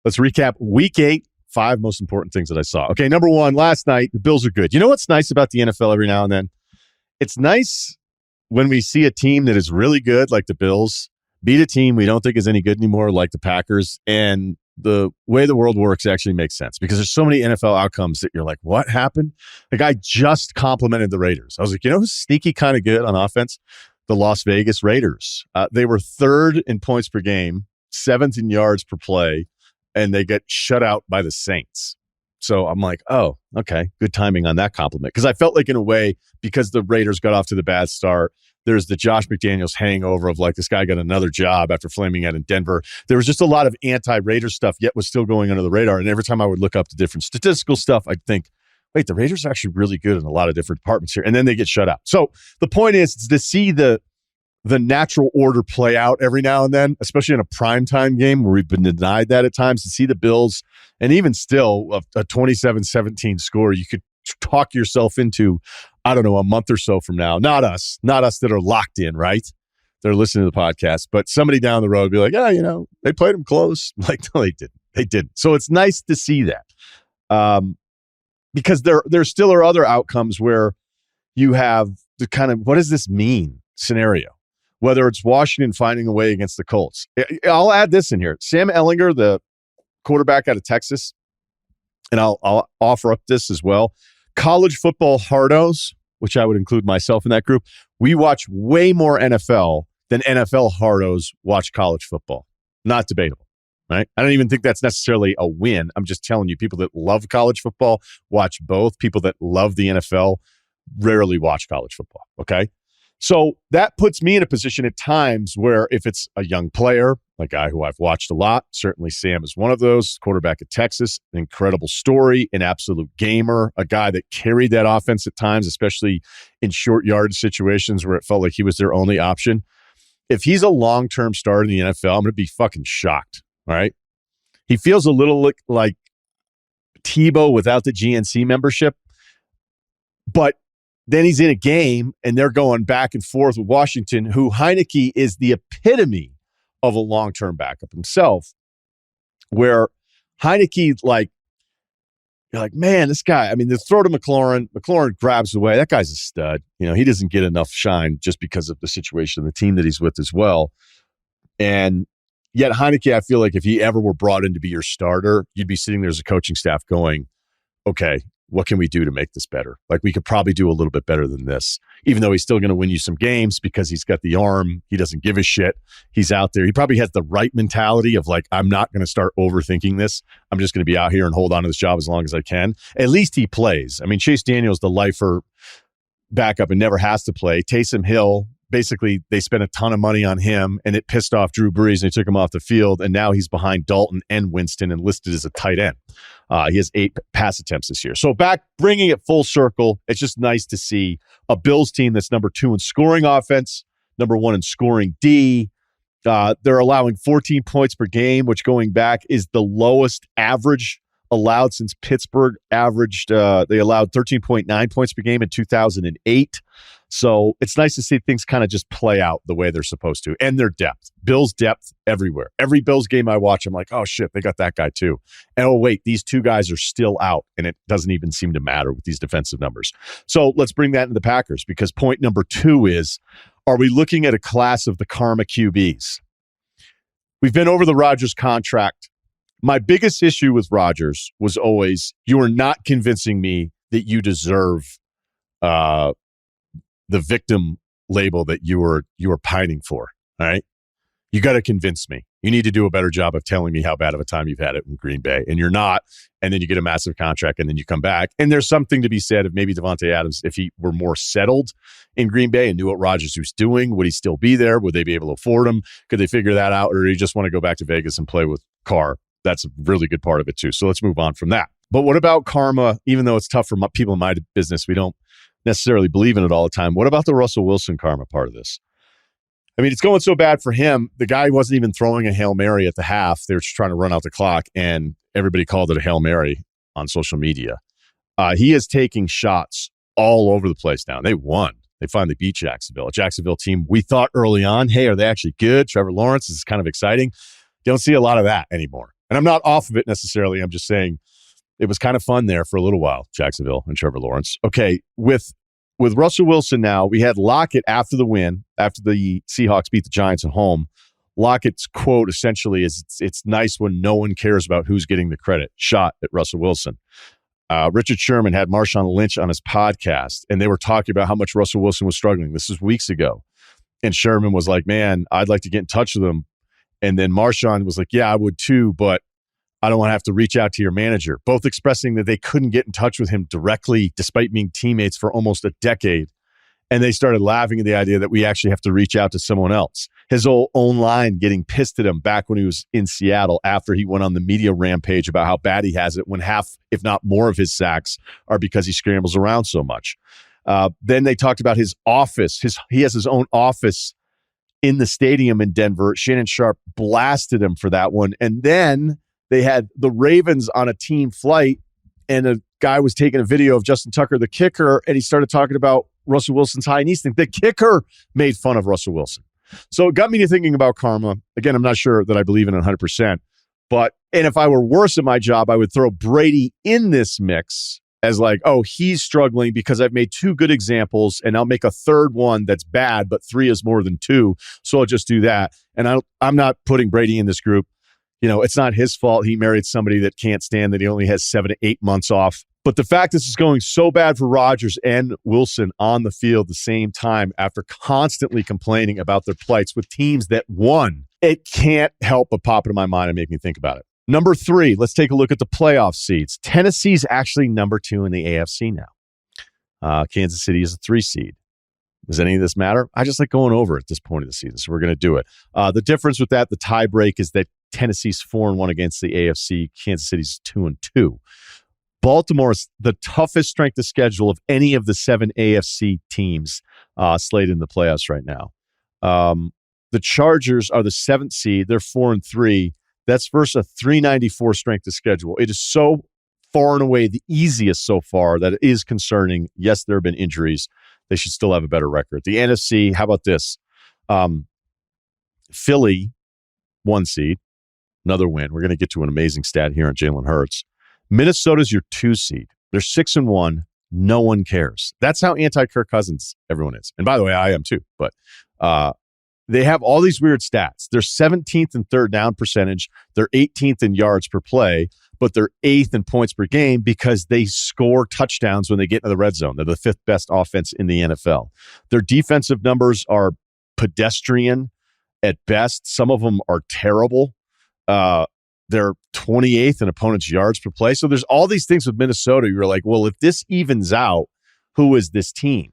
Let's recap week 8, 5 most important things that I saw. Okay, number 1, last night, the Bills are good. You know what's nice about the NFL every now and then? It's nice when we see a team that is really good, like the Bills, beat a team we don't think is any good anymore, like the Packers, and the way the world works actually makes sense because there's so many NFL outcomes that you're like, what happened? The guy just complimented the Raiders. I was like, you know who's sneaky kind of good on offense? The Las Vegas Raiders. They were 3rd in points per game, 7th in yards per play, and they get shut out by the Saints. So I'm like, oh, okay, good timing on that compliment. Because I felt like in a way, because the Raiders got off to the bad start, there's the Josh McDaniels hangover of like, this guy got another job after flaming out in Denver. There was just a lot of anti-Raider stuff, yet was still going under the radar. And every time I would look up the different statistical stuff, I'd think, wait, the Raiders are actually really good in a lot of different departments here. And then they get shut out. So the point is to see the natural order play out every now and then, especially in a primetime game where we've been denied that at times, to see the Bills, and even still a 27-17 score, you could talk yourself into, I don't know, a month or so from now. Not us that are locked in, right? They're listening to the podcast, but somebody down the road be like, yeah, they played them close. Like, no, they didn't. They didn't. So it's nice to see that. Because there still are other outcomes where you have the kind of, what does this mean scenario? Whether it's Washington finding a way against the Colts. I'll add this in here. Sam Ehlinger, the quarterback out of Texas, and I'll offer up this as well. College football hardos, which I would include myself in that group, we watch way more NFL than NFL hardos watch college football. Not debatable, right? I don't even think that's necessarily a win. I'm just telling you, people that love college football watch both. People that love the NFL rarely watch college football, okay? So that puts me in a position at times where if it's a young player, a guy who I've watched a lot, certainly Sam is one of those, quarterback at Texas, an incredible story, an absolute gamer, a guy that carried that offense at times, especially in short yardage situations where it felt like he was their only option. If he's a long-term starter in the NFL, I'm going to be fucking shocked, all right? He feels a little like Tebow without the GNC membership, but then he's in a game and they're going back and forth with Washington, who Heineke is the epitome of a long-term backup himself, where Heineke, you're like, man, this guy, I mean, the throw to McLaurin grabs away. That guy's a stud. He doesn't get enough shine just because of the situation of the team that he's with as well. And yet Heineke, I feel like if he ever were brought in to be your starter, you'd be sitting there as a coaching staff going, okay, what can we do to make this better? Like, we could probably do a little bit better than this, even though he's still going to win you some games because he's got the arm. He doesn't give a shit. He's out there. He probably has the right mentality of like, I'm not going to start overthinking this. I'm just going to be out here and hold on to this job as long as I can. At least he plays. I mean, Chase Daniel's the lifer backup and never has to play. Taysom Hill, basically, they spent a ton of money on him, and it pissed off Drew Brees, and they took him off the field, and now he's behind Dalton and Winston and listed as a tight end. He has 8 pass attempts this year. So bringing it full circle, it's just nice to see a Bills team that's number 2 in scoring offense, number 1 in scoring D. They're allowing 14 points per game, which going back is the lowest average allowed since Pittsburgh averaged, they allowed 13.9 points per game in 2008. So it's nice to see things kind of just play out the way they're supposed to. And their depth. Bills depth everywhere. Every Bills game I watch, I'm like, oh shit, they got that guy too. And oh wait, these 2 guys are still out, and it doesn't even seem to matter with these defensive numbers. So let's bring that into the Packers, because point number 2 is, are we looking at a class of the karma QBs? We've been over the Rodgers contract. My biggest issue with Rodgers was always, you are not convincing me that you deserve the victim label that you were pining for. All right. You got to convince me. You need to do a better job of telling me how bad of a time you've had it in Green Bay, and you're not. And then you get a massive contract, and then you come back. And there's something to be said of maybe Devontae Adams, if he were more settled in Green Bay and knew what Rodgers was doing, would he still be there? Would they be able to afford him? Could they figure that out? Or do you just want to go back to Vegas and play with Carr? That's a really good part of it too. So let's move on from that. But what about karma? Even though it's tough for people in my business, we don't necessarily believe in it all the time. What about the Russell Wilson karma part of this? I mean, it's going so bad for him. The guy wasn't even throwing a Hail Mary at the half. They were just trying to run out the clock, and everybody called it a Hail Mary on social media. He is taking shots all over the place now. They won. They finally beat Jacksonville. A Jacksonville team we thought early on, hey, are they actually good? Trevor Lawrence is kind of exciting. Don't see a lot of that anymore. And I'm not off of it necessarily. I'm just saying it was kind of fun there for a little while, Jacksonville and Trevor Lawrence. Okay, with Russell Wilson now, we had Lockett after the win, after the Seahawks beat the Giants at home. Lockett's quote essentially is, it's nice when no one cares about who's getting the credit. Shot at Russell Wilson. Richard Sherman had Marshawn Lynch on his podcast, and they were talking about how much Russell Wilson was struggling. This was weeks ago. And Sherman was like, man, I'd like to get in touch with him. And then Marshawn was like, yeah, I would too, but I don't want to have to reach out to your manager. Both expressing that they couldn't get in touch with him directly despite being teammates for almost a decade. And they started laughing at the idea that we actually have to reach out to someone else. His own line getting pissed at him back when he was in Seattle after he went on the media rampage about how bad he has it when half, if not more of his sacks are because he scrambles around so much. Then they talked about his office. He has his own office in the stadium in Denver. Shannon Sharp blasted him for that one. And then they had the Ravens on a team flight, and a guy was taking a video of Justin Tucker, the kicker, and he started talking about Russell Wilson's high knee thing. The kicker made fun of Russell Wilson. So it got me to thinking about karma. Again, I'm not sure that I believe in it 100%. And if I were worse at my job, I would throw Brady in this mix as like, oh, he's struggling because I've made two good examples, and I'll make a third one that's bad, but three is more than two. So I'll just do that. And I'm not putting Brady in this group. You know, it's not his fault he married somebody that can't stand that he only has 7 to 8 months off. But the fact this is going so bad for Rodgers and Wilson on the field at the same time after constantly complaining about their plights with teams that won, it can't help but pop into my mind and make me think about it. Number 3, let's take a look at the playoff seeds. Tennessee's actually number 2 in the AFC now. Kansas City is a 3 seed. Does any of this matter? I just like going over at this point of the season, so we're going to do it. The difference with that, the tie break, is that Tennessee's 4-1 against the AFC. Kansas City's 2-2. Baltimore is the toughest strength of schedule of any of the 7 AFC teams slated in the playoffs right now. The Chargers are the 7th seed. They're 4-3. That's versus a 394 strength of schedule. It is so far and away the easiest so far that it is concerning. Yes, there have been injuries. They should still have a better record. The NFC, how about this? Philly, 1 seed. Another win. We're going to get to an amazing stat here on Jalen Hurts. Minnesota's your 2 seed. They're 6-1. No one cares. That's how anti-Kirk Cousins everyone is. And by the way, I am too. But they have all these weird stats. They're 17th in third down percentage. They're 18th in yards per play, but they're 8th in points per game because they score touchdowns when they get into the red zone. They're the 5th best offense in the NFL. Their defensive numbers are pedestrian at best. Some of them are terrible. They're 28th in opponents' yards per play. So there's all these things with Minnesota. You're like, well, if this evens out, who is this team?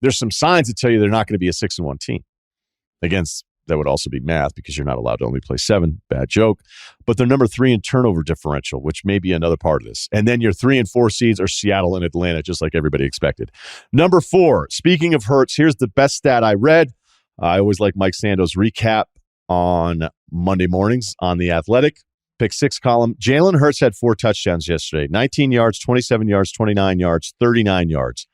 There's some signs that tell you they're not going to be a 6-1 team. Again, that would also be math because you're not allowed to only play 7. Bad joke. But they're number 3 in turnover differential, which may be another part of this. And then your 3 and 4 seeds are Seattle and Atlanta, just like everybody expected. Number 4, speaking of Hurts, here's the best stat I read. I always like Mike Sando's recap on Monday mornings on The Athletic. Pick 6 column. Jalen Hurts had 4 touchdowns yesterday. 19 yards, 27 yards, 29 yards, 39 yards.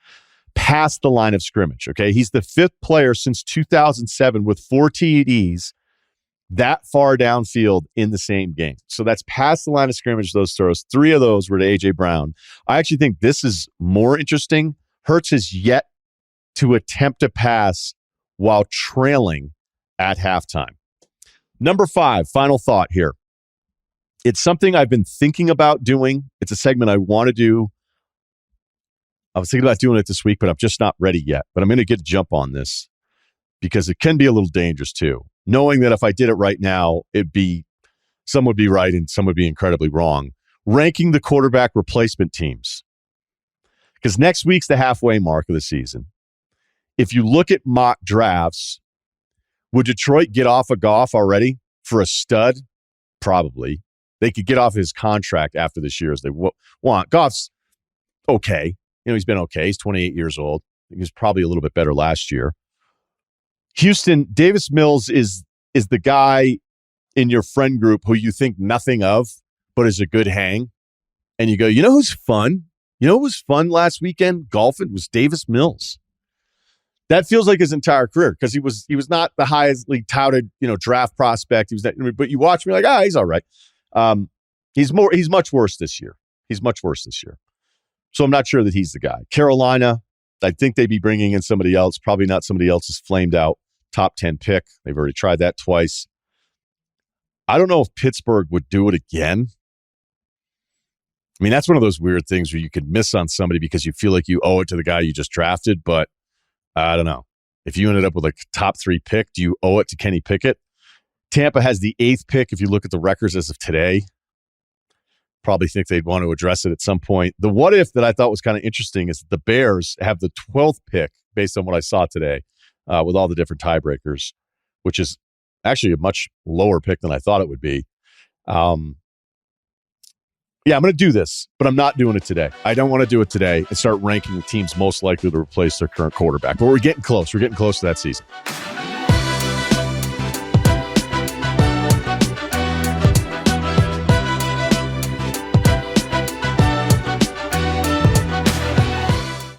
Past the line of scrimmage, okay? He's the 5th player since 2007 with 4 TDs that far downfield in the same game. So that's past the line of scrimmage, those throws. 3 of those were to A.J. Brown. I actually think this is more interesting. Hurts has yet to attempt a pass while trailing at halftime. Number 5, final thought here. It's something I've been thinking about doing. It's a segment I want to do. I was thinking about doing it this week, but I'm just not ready yet. But I'm going to get a jump on this because it can be a little dangerous too. Knowing that if I did it right now, some would be right and some would be incredibly wrong. Ranking the quarterback replacement teams. Because next week's the halfway mark of the season. If you look at mock drafts, would Detroit get off of Goff already for a stud? Probably. They could get off his contract after this year as they want. Goff's okay. You know, he's been okay. He's 28 years old. He was probably a little bit better last year. Houston, Davis Mills is the guy in your friend group who you think nothing of, but is a good hang. And you go, you know who's fun? You know who was fun last weekend? Golfing was Davis Mills. That feels like his entire career because he was not the highest touted, draft prospect. He was that, but you watch me like, he's all right. He's much worse this year. He's much worse this year. So I'm not sure that he's the guy. Carolina, I think they'd be bringing in somebody else, probably not somebody else's flamed out top 10 pick. They've already tried that twice. I don't know if Pittsburgh would do it again. I mean, that's one of those weird things where you could miss on somebody because you feel like you owe it to the guy you just drafted, but I don't know. If you ended up with a top 3 pick, do you owe it to Kenny Pickett? Tampa has the 8th pick if you look at the records as of today. Probably think they'd want to address it at some point. The what if that I thought was kind of interesting is that the Bears have the 12th pick based on what I saw today with all the different tiebreakers, which is actually a much lower pick than I thought it would be. Yeah, I'm going to do this, but I'm not doing it today. I don't want to do it today and start ranking the teams most likely to replace their current quarterback. But we're getting close. We're getting close to that season.